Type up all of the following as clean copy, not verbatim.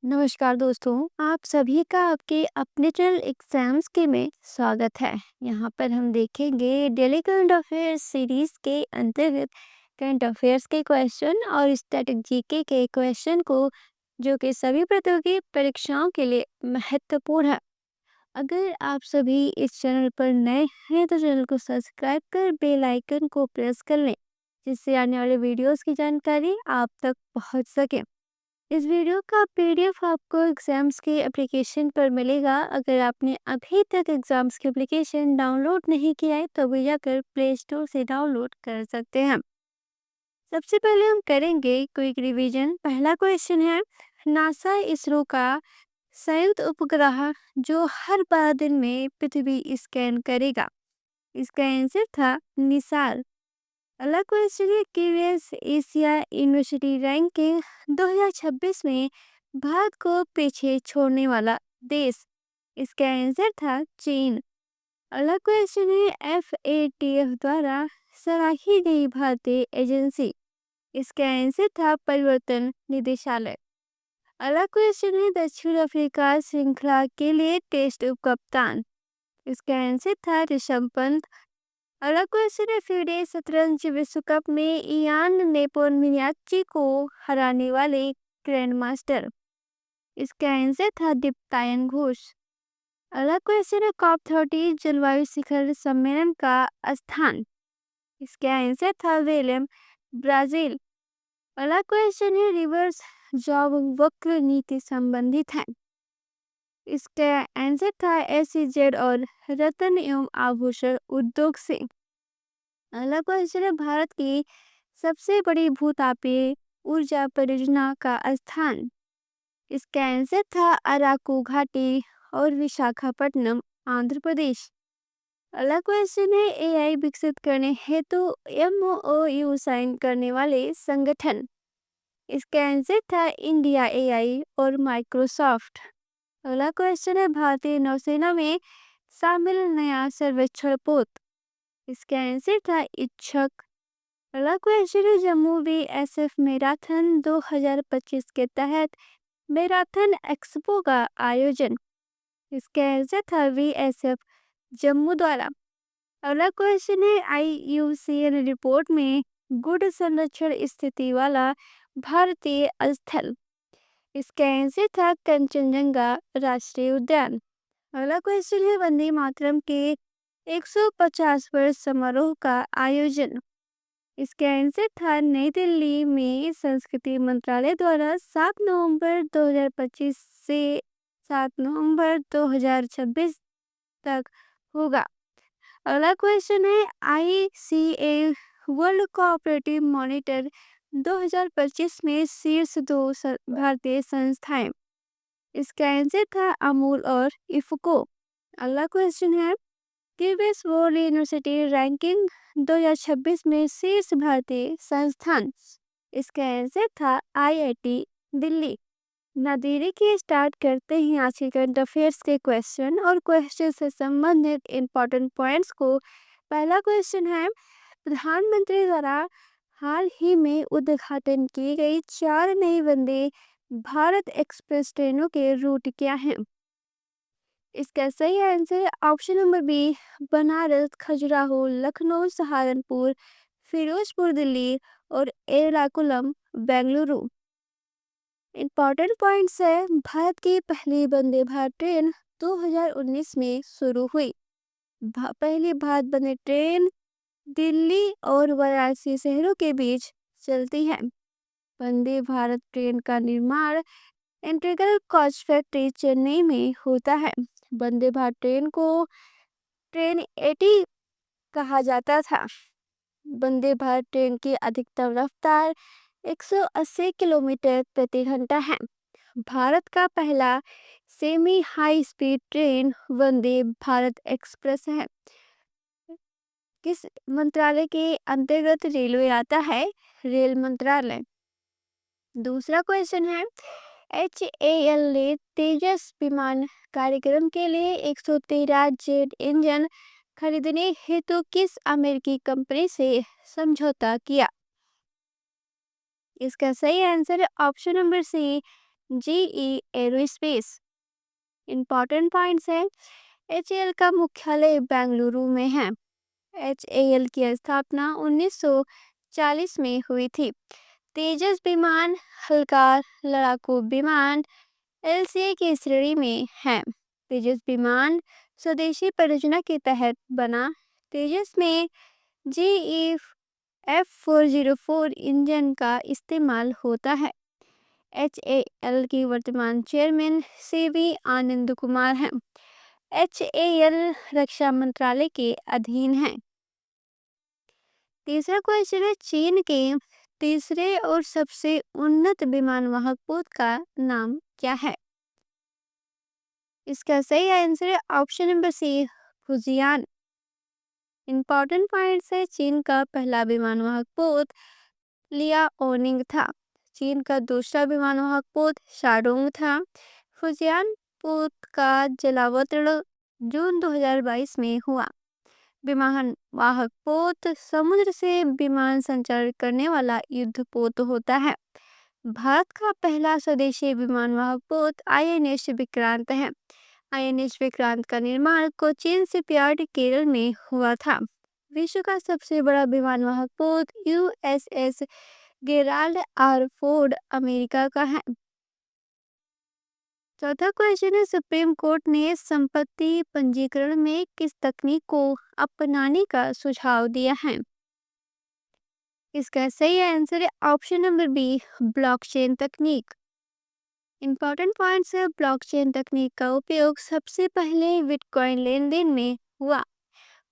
नमस्कार दोस्तों, आप सभी का आपके अपने चैनल एग्जाम्स के में स्वागत है। यहाँ पर हम देखेंगे डेली करंट अफेयर्स सीरीज के अंतर्गत करंट अफेयर्स के क्वेश्चन और स्टैटिक जीके के क्वेश्चन को, जो कि सभी प्रतियोगी परीक्षाओं के लिए महत्वपूर्ण है। अगर आप सभी इस चैनल पर नए हैं तो चैनल को सब्सक्राइब कर बेल आइकन को प्रेस कर लें, जिससे आने वाले वीडियोस की जानकारी आप तक पहुँच सके। इस वीडियो का पीडीएफ आपको एग्जाम्स के एप्लीकेशन पर मिलेगा। अगर आपने अभी तक एग्जाम्स के एप्लीकेशन डाउनलोड नहीं किया है तो भी जाकर प्ले स्टोर से डाउनलोड कर सकते हैं। सबसे पहले हम करेंगे क्विक रिवीजन। पहला क्वेश्चन है, नासा इसरो का संयुक्त उपग्रह जो हर 12 दिन में पृथ्वी स्कैन करेगा, इसका आंसर था निसार। अगला क्वेश्चन है, क्यूएस एशिया यूनिवर्सिटी रैंकिंग 2026 में भारत को पीछे छोड़ने वाला देश, इसका आंसर था चीन। अगला क्वेश्चन है, एफएटीएफ द्वारा सराही गई भारतीय एजेंसी, इसका आंसर था परिवर्तन निदेशालय। अगला क्वेश्चन है, दक्षिण अफ्रीका श्रृंखला के लिए टेस्ट उप कप्तान, इसका आंसर था ऋषभ पंत। अगला क्वेश्चन है, फीडे शतरंज विश्व कप में इयान नेपोनियाच्ची को हराने वाले ग्रैंड मास्टर, इसका आंसर था दीप्तायन घोष। अगला क्वेश्चन है, कॉप 30 जलवायु शिखर सम्मेलन का स्थान, इसका आंसर था वेलम, ब्राजील। अगला क्वेश्चन है, रिवर्स जॉब वक्र नीति संबंधित है, इसका आंसर था एसईजेड और रत्न एवं आभूषण उद्योग से। अगला क्वेश्चन है, भारत की सबसे बड़ी भूतापीय ऊर्जा परियोजना का स्थान, इसका आंसर था अराकू घाटी और विशाखापट्टनम, आंध्र प्रदेश। अगला क्वेश्चन है, एआई विकसित करने हेतु एमओयू साइन करने वाले संगठन, इसका आंसर था इंडिया एआई और माइक्रोसॉफ्ट। अगला क्वेश्चन है, भारतीय नौसेना में शामिल नया सर्वेक्षण पोत, इसका आंसर था इच्छक। अगला क्वेश्चन है, जम्मू बीएसएफ मैराथन 2025 के तहत मैराथन एक्सपो का आयोजन, इसका आंसर था बीएसएफ जम्मू द्वारा। अगला क्वेश्चन है, आईयूसीएन रिपोर्ट में गुण संरक्षण स्थिति वाला भारतीय स्थल, इसका आंसर था कंचनजंगा राष्ट्रीय उद्यान। अगला क्वेश्चन है, वंदे मातरम के 150 वर्ष समारोह का आयोजन, इसका आंसर था नई दिल्ली में संस्कृति मंत्रालय द्वारा 7 नवंबर 2025 से 7 नवंबर 2026 तक होगा। अगला क्वेश्चन है, आईसीए वर्ल्ड कोऑपरेटिव मॉनिटर 2025 में शीर्ष 2 भारतीय संस्थाएं, इसका आंसर था अमूल और इफको। अगला क्वेश्चन है, क्यूएस वर्ल्ड यूनिवर्सिटी रैंकिंग 2026 में शीर्ष भारतीय संस्थान, इसका आंसर था आईआईटी दिल्ली। नादीरी की स्टार्ट करते ही आज के करंट अफेयर्स के क्वेश्चन और क्वेश्चन से संबंधित इंपॉर्टेंट पॉइंट्स को। पहला क्वेश्चन है, प्रधानमंत्री द्वारा हाल ही में उद्घाटन की गई 4 नई वंदे भारत एक्सप्रेस ट्रेनों के रूट क्या हैं, इसका सही answer option number B, Banaras, Khajuraho, Lucknow, Saharanpur, Firozpur Delhi और एर्नाकुलम बेंगलुरु। इंपॉर्टेंट पॉइंट्स है, भारत की पहली वंदे भारत ट्रेन 2019 में शुरू हुई। पहली भारत वंदे ट्रेन दिल्ली और वाराणसी शहरों के बीच चलती है। वंदे भारत ट्रेन का निर्माण इंटीग्रल कोच फैक्ट्री चेन्नई में होता है। वंदे भारत ट्रेन को ट्रेन 80 कहा जाता था। वंदे भारत ट्रेन की अधिकतम रफ्तार 180 किलोमीटर प्रति घंटा है। भारत का पहला semi high speed train Vande Bharat express है। किस मंत्रालय के अंतर्गत रेलवे आता है? रेल मंत्रालय। दूसरा क्वेश्चन है, HAL ने तेजस विमान कार्यक्रम के लिए 113 जेट इंजन खरीदने हेतु किस अमेरिकी कंपनी से समझौता किया, इसका सही आंसर है option number C, GE aerospace. Important points है, HAL का मुख्यालय बेंगलुरु में है। HAL की स्थापना 1940 में हुई थी। तेजस विमान हल्का लड़ाकू विमान LCA की श्रेणी में है। तेजस विमान स्वदेशी परियोजना के तहत बना। तेजस में GE F404 इंजन का इस्तेमाल होता है। HAL की वर्तमान चेयरमैन CV आनंद कुमार हैं। HAL रक्षा मंत्रालय के अधीन है। तीसरा क्वेश्चन है, चीन के तीसरे और सबसे उन्नत विमान वाहक पोत का नाम क्या है? इसका सही आंसर है option number C, Fujian. Important points है, चीन का पहला विमान वाहक पोत लियाओनिंग था। चीन का दूसरा विमान वाहक पोत शाडोंग था। फुजियान पोत का जलावतरण जून 2022 में हुआ। विमान वाहक पोत समुद्र से विमान संचार करने वाला युद्ध पोत होता है। भारत का पहला स्वदेशी विमान वाहक पोत INS विक्रांत है। INS विक्रांत का निर्माण कोचीन शिपयार्ड केरल में हुआ था। विश्व का सबसे बड़ा विमान वाहक पोत USS Gerald R Ford America का है। चौथा क्वेश्चन है, सुप्रीम कोर्ट ने संपत्ति पंजीकरण में किस तकनीक को अपनाने का सुझाव दिया है? इसका सही आंसर है ऑप्शन नंबर बी, ब्लॉकचेन तकनीक। इंपॉर्टेंट पॉइंट्स है, ब्लॉकचेन तकनीक का उपयोग सबसे पहले बिटकॉइन लेन देन में हुआ।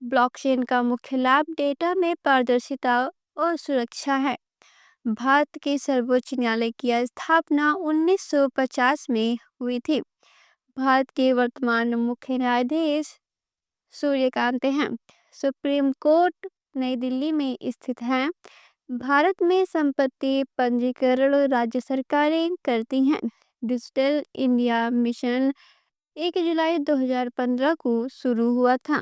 ब्लॉकचेन का मुख्य लाभ डेटा में पारदर्शिता और सुरक्षा है। भारत के सर्वोच्च न्यायालय की स्थापना 1950 में हुई थी। भारत के वर्तमान मुख्य न्यायाधीश सूर्यकांत हैं। सुप्रीम कोर्ट नई दिल्ली में स्थित है। भारत में संपत्ति पंजीकरण राज्य सरकारें करती हैं। डिजिटल इंडिया मिशन 1 जुलाई 2015 को शुरू हुआ था।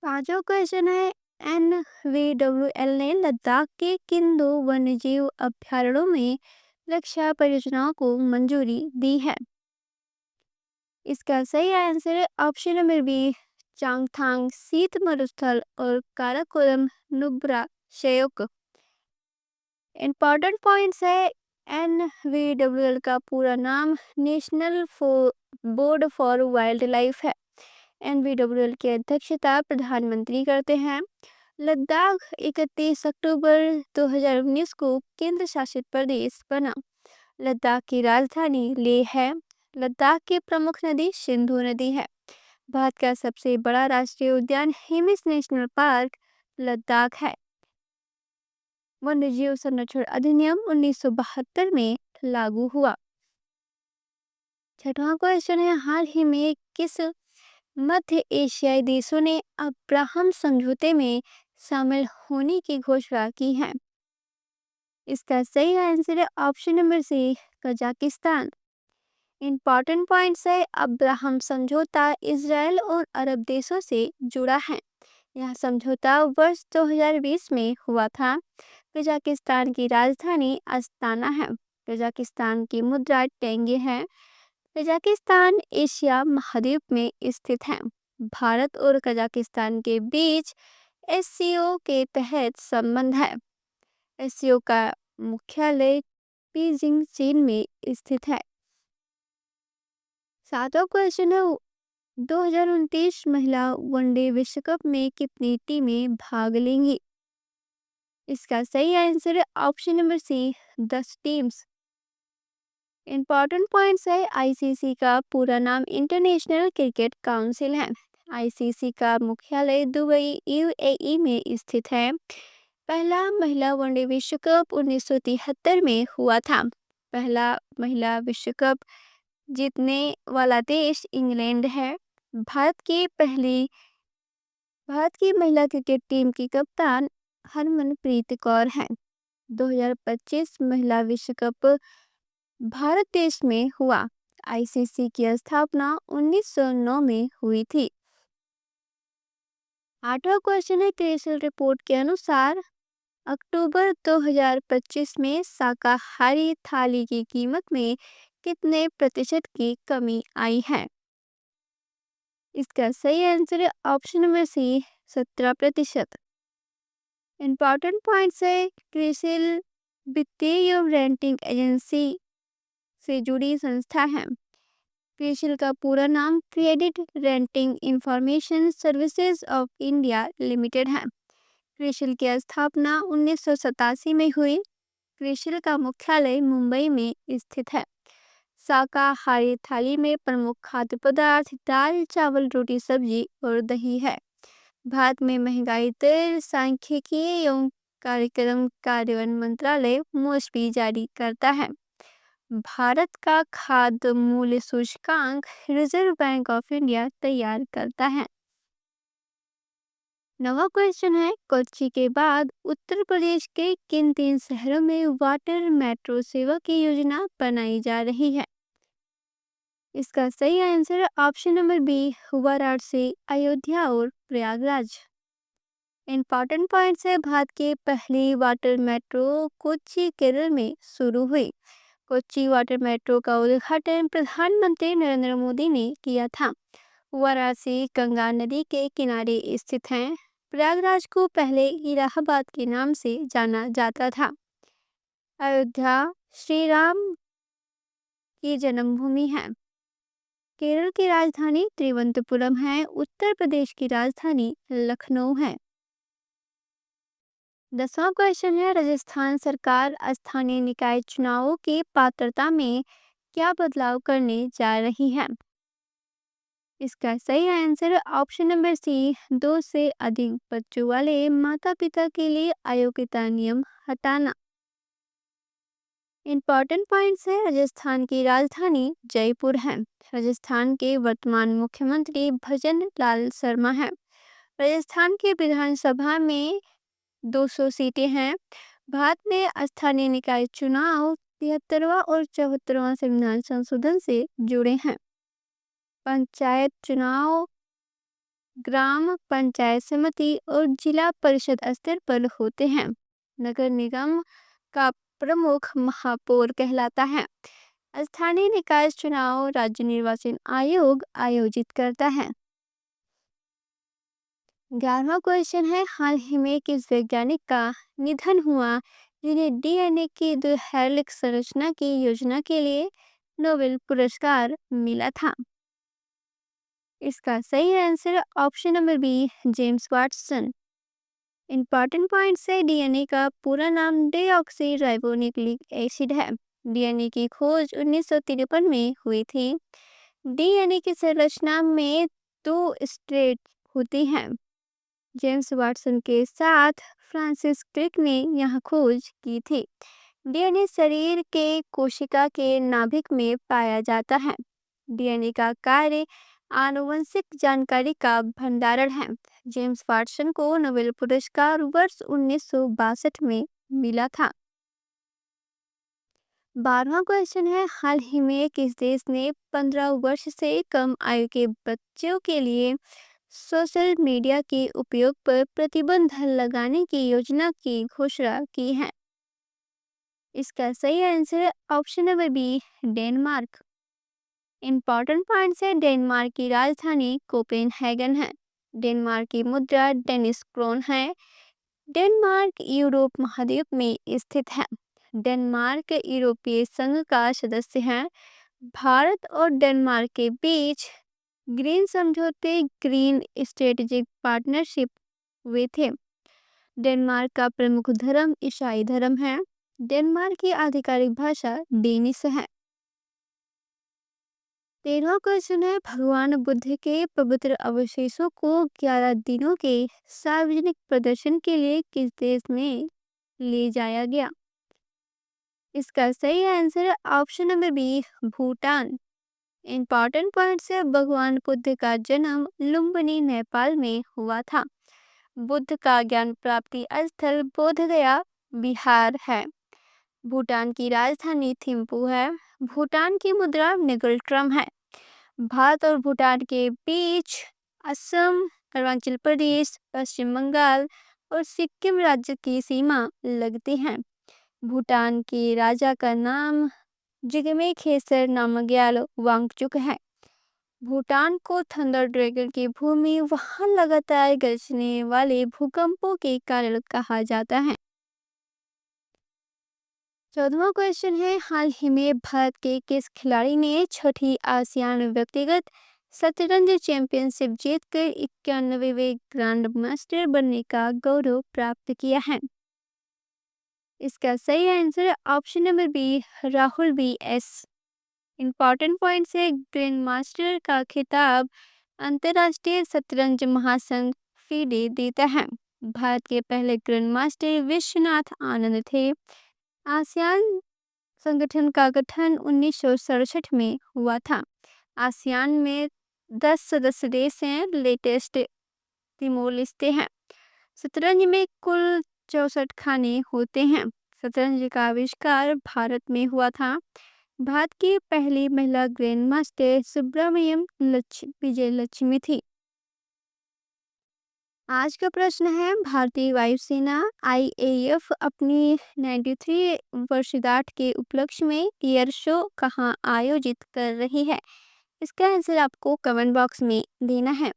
पांचवा क्वेश्चन है, NVWL ने लद्दाख के किन 2 वन्यजीव अभ्यारण्यों में रक्षा परियोजनाओं को मंजूरी दी है? इसका सही आंसर है ऑप्शन नंबर बी, चांगथांग शीत मरुस्थल और काराकोरम नुब्रा शेयोक। इंपॉर्टेंट पॉइंट्स है, NVWL का पूरा नाम national board for wild life है। NVWL की अध्यक्षता प्रधानमंत्री करते हैं। लद्दाख 31 अक्टूबर 2019 को केंद्र शासित प्रदेश बना। लद्दाख की राजधानी लेह है। लद्दाख की प्रमुख नदी सिंधु नदी है। भारत का सबसे बड़ा राष्ट्रीय उद्यान हिमिस नेशनल पार्क लद्दाख है। वन्यजीव संरक्षण अधिनियम 1972 में लागू हुआ। छठवां क्वेश्चन है, हाल ही में किस मध्य एशियाई देशों ने अब्राहम समझौते में शामिल होने की घोषणा की है? इसका सही आंसर है option number C, Kazakhstan. Important points है, अब्राहम समझौता इजराइल और अरब देशों से जुड़ा है। यह समझौता वर्ष 2020 में हुआ था। कजाकिस्तान की राजधानी अस्ताना है। कजाकिस्तान की मुद्रा टेंगे है। कजाकिस्तान एशिया महाद्वीप में स्थित है। भारत और कजाकिस्तान के बीच SCO के तहत संबंध है। SCO का मुख्यालय बीजिंग चीन में स्थित है। सातवां क्वेश्चन है, 2029 महिला वनडे विश्व कप में कितनी टीमें भाग लेंगी? इसका सही आंसर है option number C, 10 teams. Important points है, ICC का पूरा नाम इंटरनेशनल क्रिकेट काउंसिल है। ICC का मुख्यालय दुबई UAE में स्थित है। पहला महिला वनडे विश्व कप 1973 में हुआ था। पहला महिला विश्व कप जीतने वाला देश इंग्लैंड है। भारत की महिला क्रिकेट टीम की कप्तान हरमनप्रीत कौर है। 2025 महिला विश्व कप भारत देश में हुआ। ICC की स्थापना 1909 में हुई थी। आठवां क्वेश्चन है, क्रेसल रिपोर्ट के अनुसार अक्टूबर 2025 में शाकाहारी थाली की कीमत में कितने प्रतिशत की कमी आई है? इसका सही आंसर है option number C, 17%। Important points है, क्रिसिल वित्तीय एवं रेंटिंग एजेंसी से जुड़ी संस्था है। क्रिसिल का पूरा नाम credit renting information services of India limited है। क्रिसिल की स्थापना 1987 में हुई। क्रिसिल का मुख्यालय मुंबई में स्थित है। शाकाहारी थाली में प्रमुख खाद्य पदार्थ दाल, चावल, रोटी, सब्जी और दही है। भारत में महंगाई दर सांख्यिकी एवं कार्यक्रम कार्यान्वयन मंत्रालय मोस्टली जारी करता है। भारत का खाद्य मूल्य सूचकांक रिजर्व बैंक ऑफ इंडिया तैयार करता है। नवा क्वेश्चन है, कोच्चि के बाद उत्तर प्रदेश के किन 3 शहरों में वाटर मेट्रो सेवा की योजना बनाई जा रही है? इसका सही आंसर है option number B, Varanasi, Ayodhya और प्रयागराज। इंपॉर्टेंट पॉइंट्स है, भारत की पहली वाटर मेट्रो कोच्चि केरल में शुरू हुई। कोच्चि वाटर मेट्रो का उद्घाटन प्रधानमंत्री नरेंद्र मोदी ने किया था। वाराणसी गंगा नदी के किनारे स्थित है। प्रयागराज को पहले इलाहाबाद के नाम से जाना जाता था। अयोध्या श्री राम की जन्मभूमि है। केरल की राजधानी तिरुवनंतपुरम है। उत्तर प्रदेश की राजधानी लखनऊ है। 10वां क्वेश्चन है, राजस्थान सरकार स्थानीय निकाय चुनावों की पात्रता में क्या बदलाव करने जा रही है? इसका सही आंसर है ऑप्शन नंबर सी, 2 से अधिक बच्चों वाले माता पिता के लिए अयोग्यता नियम हटाना। इंपॉर्टेंट पॉइंट्स है, राजस्थान की राजधानी जयपुर है। राजस्थान के वर्तमान मुख्यमंत्री भजन लाल शर्मा है। राजस्थान की विधानसभा में 200 सीटें हैं। भारत में स्थानीय निकाय चुनाव 73वां और 74वां संविधान संशोधन से जुड़े हैं। पंचायत चुनाव ग्राम पंचायत समिति और जिला परिषद स्तर पर होते हैं। नगर निगम का प्रमुख महापौर कहलाता है। स्थानीय निकाय चुनाव राज्य निर्वाचन आयोग आयोजित करता है। 11वां क्वेश्चन है, हाल ही में किस वैज्ञानिक का निधन हुआ जिन्हें डीएनए की द्विहैलिक संरचना की योजना के लिए नोबेल पुरस्कार मिला था? इसका सही आंसर है option number B, James Watson. Important points है, डीएनए का पूरा नाम डीऑक्सी राइबोन्यूक्लिक एसिड है। डीएनए की खोज 1953 में हुई थी। डीएनए की संरचना में 2 स्ट्रेट होती हैं। जेम्स वाटसन के साथ फ्रांसिस क्रिक ने यह खोज की थी। डीएनए शरीर के कोशिका के नाभिक में पाया जाता है। डीएनए का कार्य आनुवंशिक जानकारी का भंडारण है। जेम्स वाटसन को नोबेल पुरस्कार वर्ष 1962 में मिला था। 12वां क्वेश्चन है, हाल ही में किस देश ने 15 वर्ष से कम आयु के बच्चों के लिए सोशल मीडिया के उपयोग पर प्रतिबंध लगाने की योजना की घोषणा की है? इसका सही आंसर है option number B, Denmark. Important points है, डेनमार्क की राजधानी कोपेनहेगन है। डेनमार्क की मुद्रा डेनिश क्रोन है। डेनमार्क यूरोप महाद्वीप में स्थित है। डेनमार्क यूरोपीय संघ का सदस्य है। भारत और डेनमार्क के बीच ग्रीन समझौते ग्रीन स्ट्रेटेजिक पार्टनरशिप हुए थे। डेनमार्क का प्रमुख धर्म ईसाई धर्म है। डेनमार्क की आधिकारिक भाषा डेनिश है। 13वां क्वेश्चन है, भगवान बुद्ध के पवित्र अवशेषों को 11 दिनों के सार्वजनिक प्रदर्शन के लिए किस देश में ले जाया गया? इसका सही आंसर है option number B, Bhutan. Important points है, भगवान बुद्ध का जन्म लुम्बिनी नेपाल में हुआ था। बुद्ध का ज्ञान प्राप्ति स्थल बोधगया बिहार है। भूटान की राजधानी थिम्पू है। भूटान की मुद्रा निगलट्रम है। भारत और भूटान के बीच असम, अरुणाचल प्रदेश, पश्चिम बंगाल, और सिक्किम राज्य की सीमा लगती है। भूटान के राजा का नाम जिगमे खेसर नामग्याल वांगचुक है। भूटान को थंडर ड्रैगन की भूमि वहां लगातार गरजने वाले भूकंपों के कारण कहा जाता है। 14वां क्वेश्चन है, हाल ही में भारत के किस खिलाड़ी ने छठी आसियान व्यक्तिगत शतरंज चैंपियनशिप जीतकर 91वें ग्रैंड मास्टर बनने का गौरव प्राप्त किया है? इसका सही answer option number B, Rahul B S. Important point है, ग्रैंड मास्टर का खिताब अंतर्राष्ट्रीय शतरंज महासंघ फीडे देता है। भारत के पहले ग्रैंड मास्टर विश्वनाथ आनंद थे। आसियान संगठन का गठन 1967 में हुआ था। आसियान में 10 सदस्य देश हैं। लेटेस्ट तिमोर लिस्टें हैं। शतरंज में कुल 64 खाने होते हैं। शतरंज का आविष्कार भारत में हुआ था। भारत की पहली महिला ग्रैंड मास्टर सुब्रमण्यम विजय लक्ष्मी थी। आज का प्रश्न है, भारतीय वायुसेना IAF अपनी 93 वर्षगांठ के उपलक्ष्य में एयर शो कहाँ आयोजित कर रही है? इसका आंसर आपको कमेंट बॉक्स में देना है।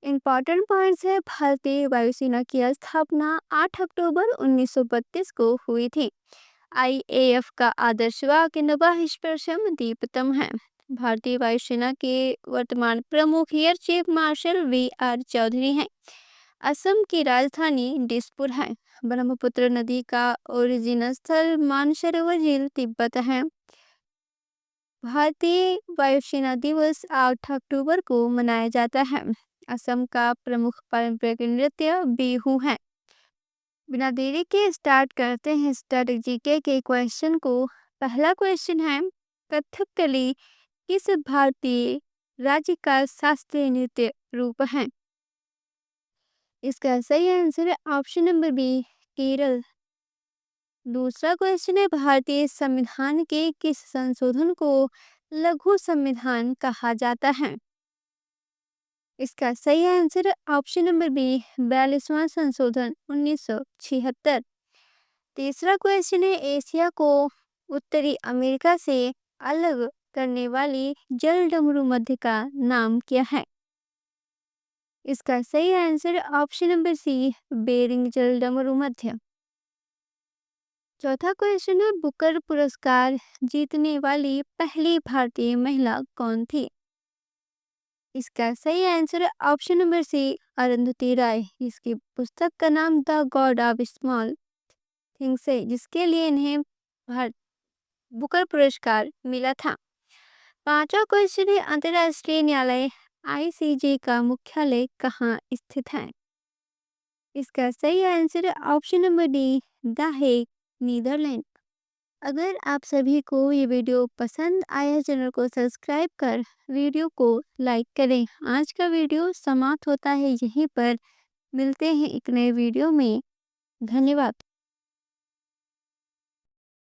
इंपॉर्टेंट पॉइंट्स है, भारतीय वायुसेना की स्थापना 8 अक्टूबर 1932 को हुई थी। IAF का आदर्श वाक्य नभः स्पर्शम दीप्तम है। भारतीय वायुसेना के वर्तमान प्रमुख air chief marshal VR Chaudhary हैं। असम की राजधानी दिसपुर है। ब्रह्मपुत्र नदी का ओरिजिन स्थल मानसरोवर झील तिब्बत है। भारतीय वायुसेना दिवस 8 अक्टूबर को मनाया जाता है। असम का प्रमुख पारंपरिक नृत्य बिहू है। बिना देरी के स्टार्ट करते हैं स्टैटिक जीके के क्वेश्चन को। पहला क्वेश्चन है, कथकली किस भारतीय राज्य का शास्त्रीय नृत्य रूप है? इसका सही आंसर है ऑप्शन नंबर बी, केरल। दूसरा क्वेश्चन है, भारतीय संविधान के किस संशोधन को लघु संविधान कहा जाता है? इसका सही आंसर है ऑप्शन नंबर बी, 42वां संशोधन 1976। तीसरा क्वेश्चन है, एशिया को उत्तरी अमेरिका से अलग करने वाली जल डमरू मध्य का नाम क्या है? इसका सही answer option number C, Bering जल डमरू मध्य। चौथा क्वेश्चन है, बुकर पुरस्कार जीतने वाली पहली भारतीय महिला कौन थी? इसका सही आंसर है ऑप्शन नंबर सी, अरुंधति राय। इसकी पुस्तक का नाम the God of small things है, जिसके लिए इन्हें भारत बुकर पुरस्कार मिला था। पांचवा क्वेश्चन है, अंतर्राष्ट्रीय न्यायालय ICJ का मुख्यालय कहाँ स्थित है? इसका सही आंसर है option number D, the Hague, Netherlands. अगर आप सभी को ये वीडियो पसंद आया, चैनल को सब्सक्राइब कर वीडियो को लाइक करें। आज का वीडियो समाप्त होता है यहीं पर। मिलते हैं एक नए वीडियो में। धन्यवाद।